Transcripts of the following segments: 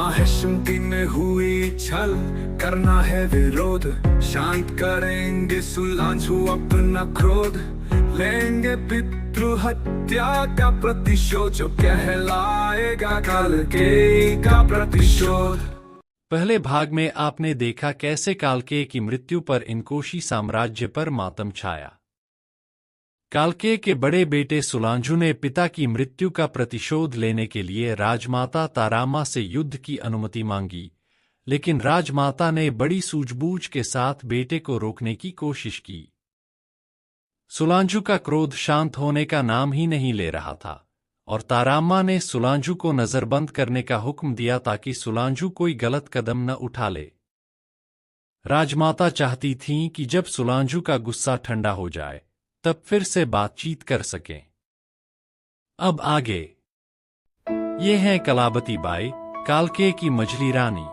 माहिष्मती में हुई छल, करना है विरोध, शांत करेंगे सुलांझू अपना क्रोध, लेंगे पितृ हत्या का प्रतिशोध, जो कहलाएगा कालकेय का प्रतिशोध। पहले भाग में आपने देखा कैसे कालकेय की मृत्यु पर इनकोशी साम्राज्य पर मातम छाया। कालकेय के बड़े बेटे सुलांझू ने पिता की मृत्यु का प्रतिशोध लेने के लिए राजमाता तारामा से युद्ध की अनुमति मांगी, लेकिन राजमाता ने बड़ी सूझबूझ के साथ बेटे को रोकने की कोशिश की। सुलांझू का क्रोध शांत होने का नाम ही नहीं ले रहा था और तारामा ने सुलांझू को नजरबंद करने का हुक्म दिया ताकि सुलांझू कोई गलत कदम न उठा ले। राजमाता चाहती थीं कि जब सुलांझू का गुस्सा ठंडा हो जाए तब फिर से बातचीत कर सकें। अब आगे ये है कलावती बाई, कालकेय की मझली रानी।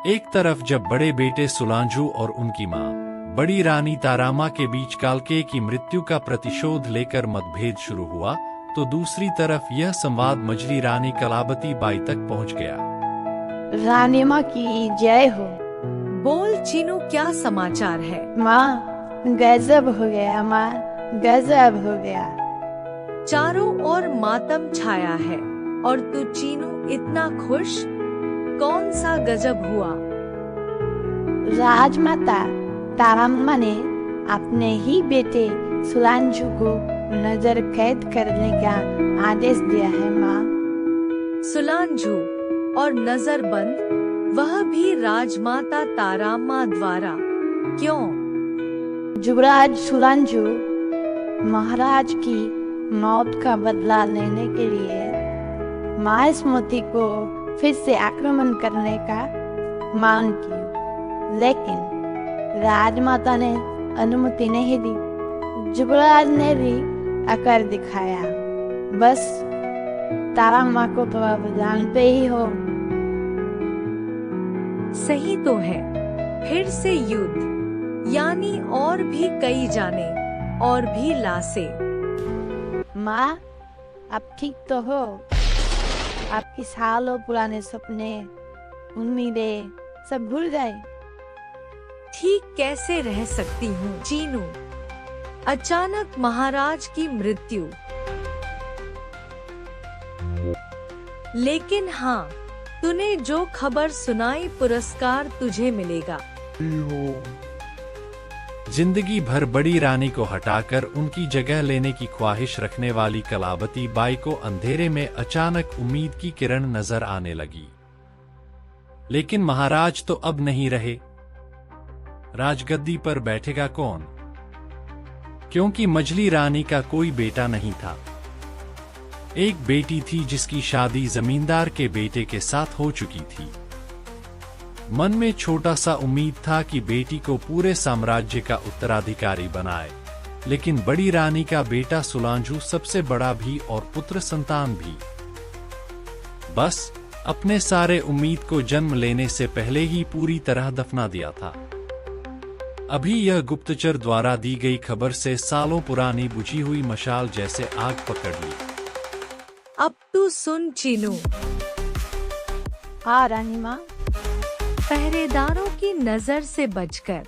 एक तरफ जब बड़े बेटे सुलांझू और उनकी मां बड़ी रानी तारामा के बीच कालकेय की मृत्यु का प्रतिशोध लेकर मतभेद शुरू हुआ, तो दूसरी तरफ यह संवाद मझली रानी कलावती बाई तक पहुंच गया। रानी माँ की जय हो। बोल चीनू, क्या समाचार है? माँ गजब हो गया, माँ गजब हो गया। चारों ओर मातम छाया है और तू चीनू इतना खुश, कौन सा गजब हुआ? राजमाता तारामा ने अपने ही बेटे सुलांझू को नजर कैद करने का आदेश दिया है माँ। सुलांझू और नजरबंद, वह भी राजमाता तारामा द्वारा, क्यों? युवराज सुलांझू महाराज की मौत का बदला लेने के लिए माहिष्मती को फिर से आक्रमण करने का मांग की, लेकिन राजमाता ने अनुमति नहीं दी। युवराज ने भी आकर दिखाया। बस तारामा को तो अब जानते ही हो। सही तो है, फिर से युद्ध, यानी और भी कई जाने और भी लाशें। माँ आप ठीक तो हो? आपकी सालों पुराने सपने, उम्मीदें सब भूल गए? ठीक कैसे रह सकती हूँ चीनू? अचानक महाराज की मृत्यु। लेकिन हाँ, तूने जो खबर सुनाई, पुरस्कार तुझे मिलेगा। जिंदगी भर बड़ी रानी को हटाकर उनकी जगह लेने की ख्वाहिश रखने वाली कलावती बाई को अंधेरे में अचानक उम्मीद की किरण नजर आने लगी। लेकिन महाराज तो अब नहीं रहे। राजगद्दी पर बैठेगा कौन? क्योंकि मझली रानी का कोई बेटा नहीं था। एक बेटी थी जिसकी शादी जमींदार के बेटे के साथ हो चुकी थी। मन में छोटा सा उम्मीद था कि बेटी को पूरे साम्राज्य का उत्तराधिकारी बनाए, लेकिन बड़ी रानी का बेटा सुलांझू सबसे बड़ा भी और पुत्र संतान भी। बस अपने सारे उम्मीद को जन्म लेने से पहले ही पूरी तरह दफना दिया था। अभी यह गुप्तचर द्वारा दी गई खबर से सालों पुरानी बुझी हुई मशाल जैसे आग पकड़ ली। अब तू सुन चीनू। हाँ रानी माँ। पहरेदारों की नजर से बचकर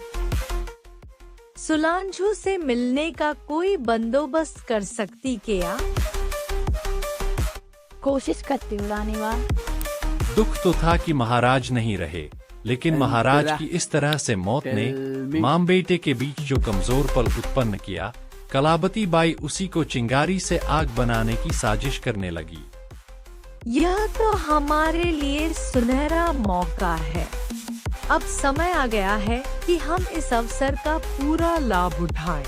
सुलांझू से मिलने का कोई बंदोबस्त कर सकती क्या? कोशिश करती हूँ रानी माँ। दुख तो था कि महाराज नहीं रहे, लेकिन महाराज की इस तरह से मौत ने मां बेटे के बीच जो कमजोर पल उत्पन्न किया, कलावती बाई उसी को चिंगारी से आग बनाने की साजिश करने लगी। यह तो हमारे लिए सुनहरा मौका है। अब समय आ गया है कि हम इस अवसर का पूरा लाभ उठाएं।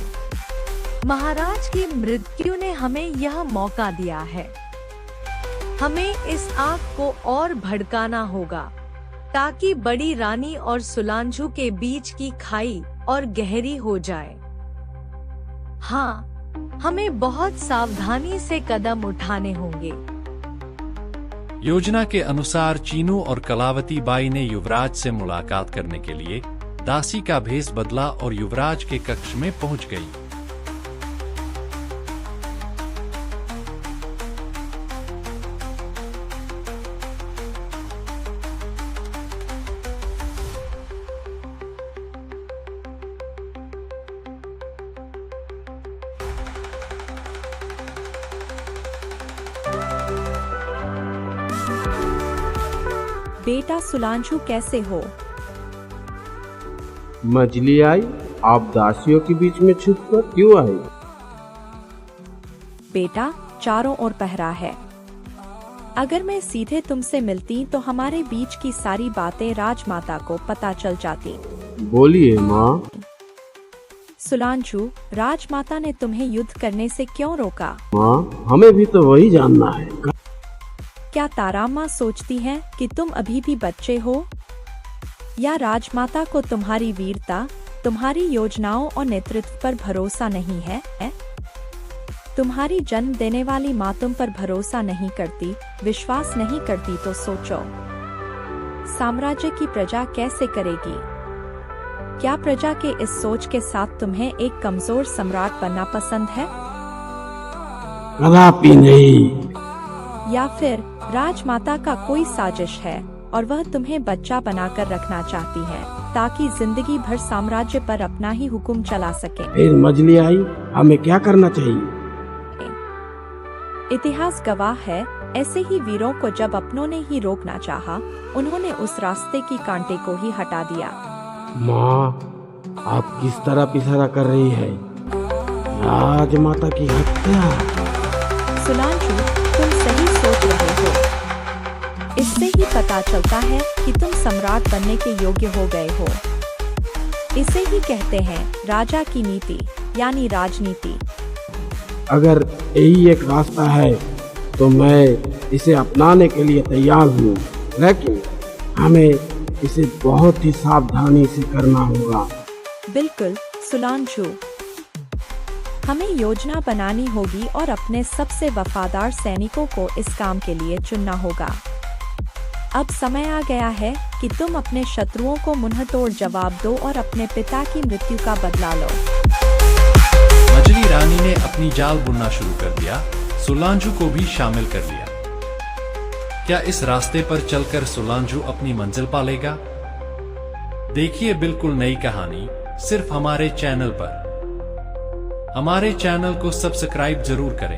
महाराज की मृत्यु ने हमें यह मौका दिया है। हमें इस आग को और भड़काना होगा ताकि बड़ी रानी और सुलांझू के बीच की खाई और गहरी हो जाए। हाँ, हमें बहुत सावधानी से कदम उठाने होंगे। योजना के अनुसार चीनू और कलावती बाई ने युवराज से मुलाकात करने के लिए दासी का भेष बदला और युवराज के कक्ष में पहुंच गई। बेटा सुलांझू कैसे हो? मछली आई, आप दासियों के बीच में छुपकर क्यों आई? बेटा चारों ओर पहरा है। अगर मैं सीधे तुमसे मिलती तो हमारे बीच की सारी बातें राजमाता को पता चल जाती। बोलिए माँ। सुलांझू, राजमाता ने तुम्हें युद्ध करने से क्यों रोका? माँ, हमें भी तो वही जानना है। क्या ताराम्मा सोचती हैं कि तुम अभी भी बच्चे हो? या राजमाता को तुम्हारी वीरता, तुम्हारी योजनाओं और नेतृत्व पर भरोसा नहीं है? तुम्हारी जन्म देने वाली माँ तुम पर भरोसा नहीं करती, विश्वास नहीं करती तो सोचो, साम्राज्य की प्रजा कैसे करेगी? क्या प्रजा के इस सोच के साथ तुम्हें एक कमजोर सम्राट बनना पसंद है? कदापि नहीं। या फिर राजमाता का कोई साजिश है और वह तुम्हें बच्चा बनाकर रखना चाहती है ताकि जिंदगी भर साम्राज्य पर अपना ही हुक्म चला सके? फिर मछली आई, हमें क्या करना चाहिए? इतिहास गवाह है, ऐसे ही वीरों को जब अपनों ने ही रोकना चाहा, उन्होंने उस रास्ते की कांटे को ही हटा दिया। माँ, आप किस तरह इशारा कर रही है? राजमाता की हत्या? सुलांझू, तुम सही सोच रहे हो। इससे ही पता चलता है कि तुम सम्राट बनने के योग्य हो गए हो। इसे ही कहते हैं राजा की नीति, यानी राजनीति। अगर यही एक रास्ता है तो मैं इसे अपनाने के लिए तैयार हूँ, लेकिन हमें इसे बहुत ही सावधानी से करना होगा। बिल्कुल सुलांझू, हमें योजना बनानी होगी और अपने सबसे वफादार सैनिकों को इस काम के लिए चुनना होगा। अब समय आ गया है कि तुम अपने शत्रुओं को मुंहतोड़ जवाब दो और अपने पिता की मृत्यु का बदला लो। मछली रानी ने अपनी जाल बुनना शुरू कर दिया, सुलांझू को भी शामिल कर लिया। क्या इस रास्ते पर चलकर सुलांझू अपनी मंजिल पालेगा? देखिए बिल्कुल नई कहानी सिर्फ हमारे चैनल पर। हमारे चैनल को सब्सक्राइब जरूर करें।